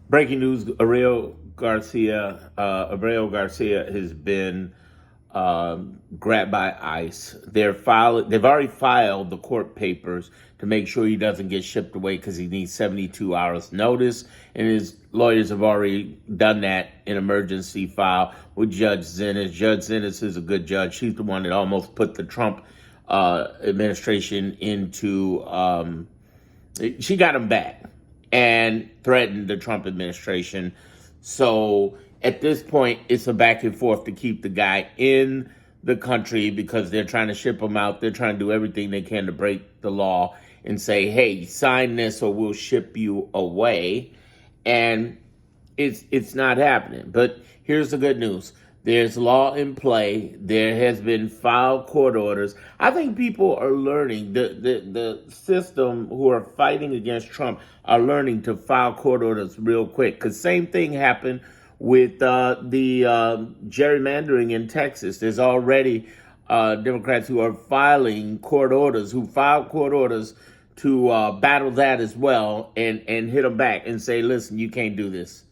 Breaking news: Abrego Garcia has been grabbed by ICE. They've already filed the court papers to make sure he doesn't get shipped away because he needs 72 hours notice. And his lawyers have already done that in emergency file with Judge Zinnes. Judge Zinnes is a good judge. She's the one that almost put the Trump administration into. She got him back and threatened the Trump administration. So at this point, it's a back and forth to keep the guy in the country because they're trying to ship him out. They're trying to do everything they can to break the law and say, hey, sign this or we'll ship you away. And it's not happening. But here's the good news. There's law in play. There has been filed court orders. I think people are learning. The system who are fighting against Trump are learning to file court orders real quick. Because same thing happened with the gerrymandering in Texas. There's already Democrats who are filing court orders, who filed court orders to battle that as well and hit them back and say, listen, you can't do this.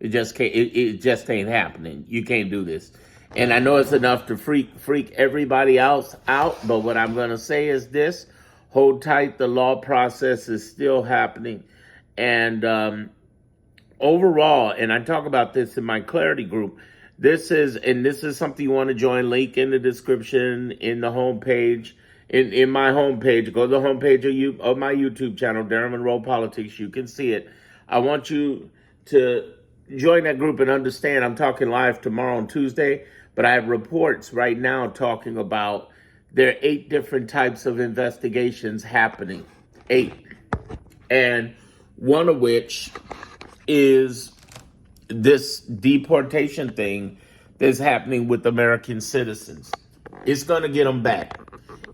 It just can't. It just ain't happening. You can't do this. And I know it's enough to freak everybody else out. But what I'm going to say is this: hold tight. The law process is still happening, and overall, and I talk about this in my Clarity group. This is something you want to join. Link in the description, in the homepage, in my homepage. Go to the homepage of my YouTube channel, Darren Monroe Politics. You can see it. I want you to join that group and understand I'm talking live tomorrow on Tuesday, but I have reports right now talking about there are 8 different types of investigations happening. 8. And one of which is this deportation thing that's happening with American citizens. It's going to get them back.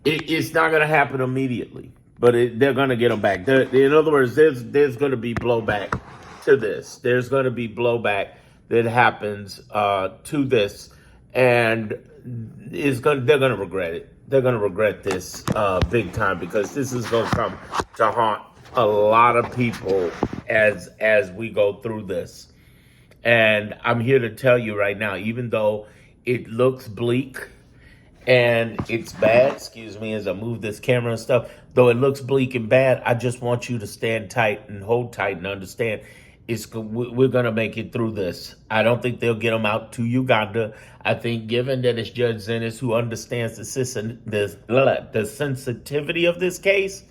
It's not going to happen immediately, but they're going to get them back. In other words, there's going to be blowback to this. There's going to be blowback that happens to this, and they're going to regret it. They're going to regret this big time because this is going to come to haunt a lot of people as we go through this. And I'm here to tell you right now, even though it looks bleak and it's bad, excuse me, as I move this camera and stuff, though it looks bleak and bad, I just want you to stand tight and hold tight and understand we're going to make it through this. I don't think they'll get them out to Uganda. I think given that it's Judge Zinnes who understands the sensitivity of this case,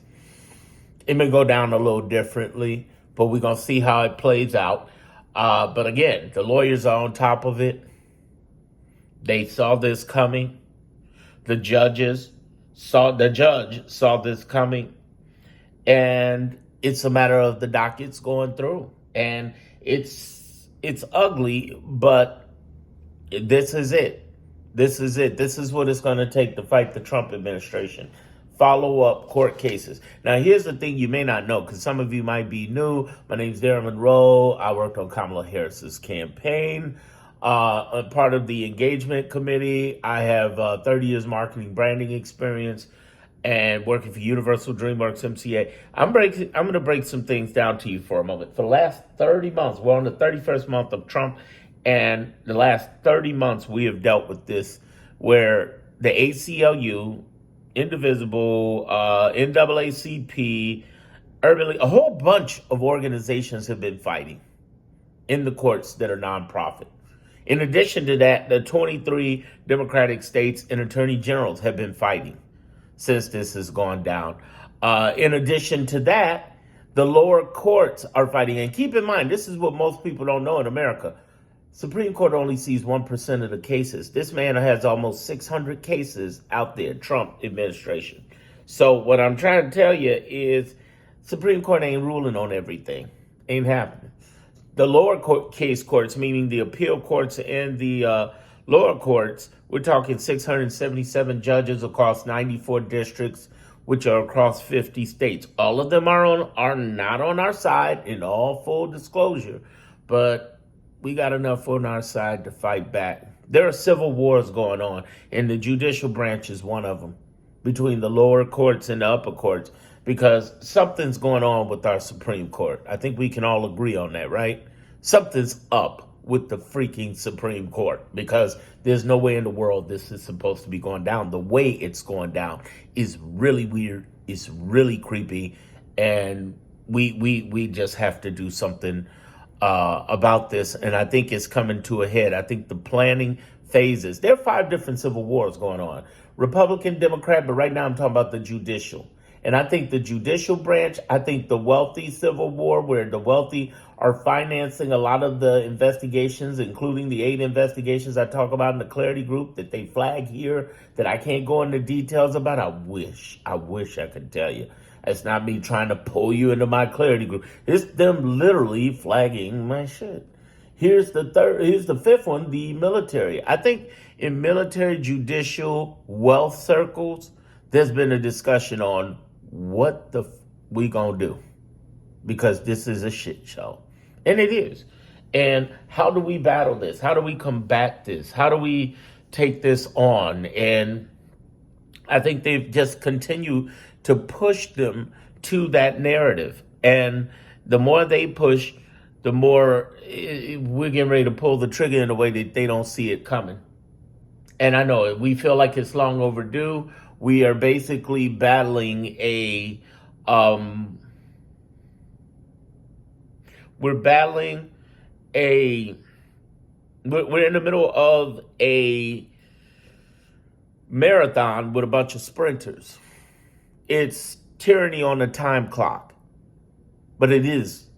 it may go down a little differently, but we're going to see how it plays out. But again, the lawyers are on top of it. They saw this coming. The judge saw this coming. And it's a matter of the dockets going through. And it's ugly, but this is it. This is it. This is what it's going to take to fight the Trump administration. Follow-up court cases. Now, here's the thing you may not know, because some of you might be new. My name's Darren Monroe. I worked on Kamala Harris's campaign. Part of the engagement committee. I have 30 years marketing branding experience and working for Universal DreamWorks MCA. I'm going to break some things down to you for a moment. For the last 30 months, we're on the 31st month of Trump, and the last 30 months we have dealt with this, where the ACLU, Indivisible, NAACP, Urban League, a whole bunch of organizations have been fighting in the courts that are nonprofit. In addition to that, the 23 Democratic states and attorney generals have been fighting since this has gone down. In addition to that, the lower courts are fighting. And keep in mind, this is what most people don't know in America. Supreme Court only sees 1% of the cases. This man has almost 600 cases out there, Trump administration. So what I'm trying to tell you is Supreme Court ain't ruling on everything. Ain't happening. The lower case courts, meaning the appeal courts and the lower courts, we're talking 677 judges across 94 districts, which are across 50 states. All of them are not on our side, in all full disclosure, but we got enough on our side to fight back. There are civil wars going on, and the judicial branch is one of them, between the lower courts and the upper courts, because something's going on with our Supreme Court. I think we can all agree on that, right? Something's up with the freaking Supreme Court, because there's no way in the world this is supposed to be going down. The way it's going down is really weird. It's really creepy. And we just have to do something about this. And I think it's coming to a head. I think the planning phases, there are 5 different civil wars going on. Republican, Democrat, but right now I'm talking about the judicial. And I think the judicial branch, I think the wealthy civil war, where the wealthy are financing a lot of the investigations, including the 8 investigations I talk about in the Clarity Group that they flag here, that I can't go into details about. I wish I could tell you. It's not me trying to pull you into my Clarity Group. It's them literally flagging my shit. Here's the 5th one, the military. I think in military, judicial, wealth circles, there's been a discussion on what we gonna do, because this is a shit show. And it is. And how do we battle this? How do we combat this? How do we take this on? And I think they've just continued to push them to that narrative. And the more they push, the more we're getting ready to pull the trigger in a way that they don't see it coming. And I know we feel like it's long overdue. We are basically battling we're in the middle of a marathon with a bunch of sprinters. It's tyranny on a time clock, but it is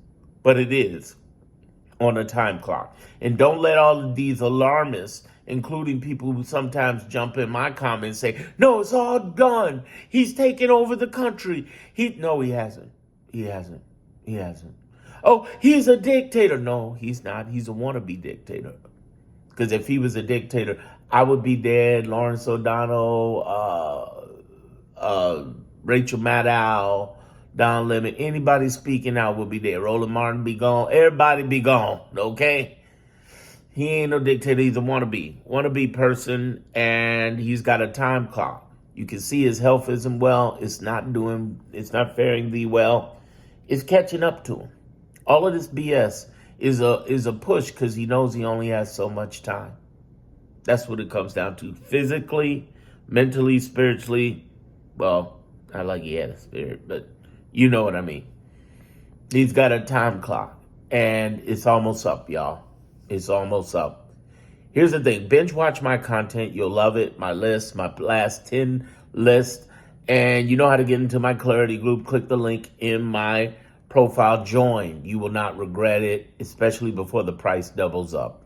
on a time clock. And don't let all of these alarmists, including people who sometimes jump in my comments and say, no, it's all done. He's taken over the country. No, he hasn't. He hasn't. Oh, he's a dictator. No, he's not. He's a wannabe dictator. Because if he was a dictator, I would be dead. Lawrence O'Donnell, Rachel Maddow, Don Lemon, anybody speaking out will be there. Roland Martin be gone. Everybody be gone, okay? He ain't no dictator. He's a wannabe person, and he's got a time clock. You can see his health isn't well. It's not faring thee well. It's catching up to him. All of this BS is a push, because he knows he only has so much time. That's what it comes down to. Physically, mentally, spiritually. Well, not like he had a spirit, but you know what I mean. He's got a time clock, and it's almost up, y'all. It's almost up. Here's the thing. Binge watch my content. You'll love it. My list, my last 10 list. And you know how to get into my Clarity Group. Click the link in my profile. Join. You will not regret it, especially before the price doubles up.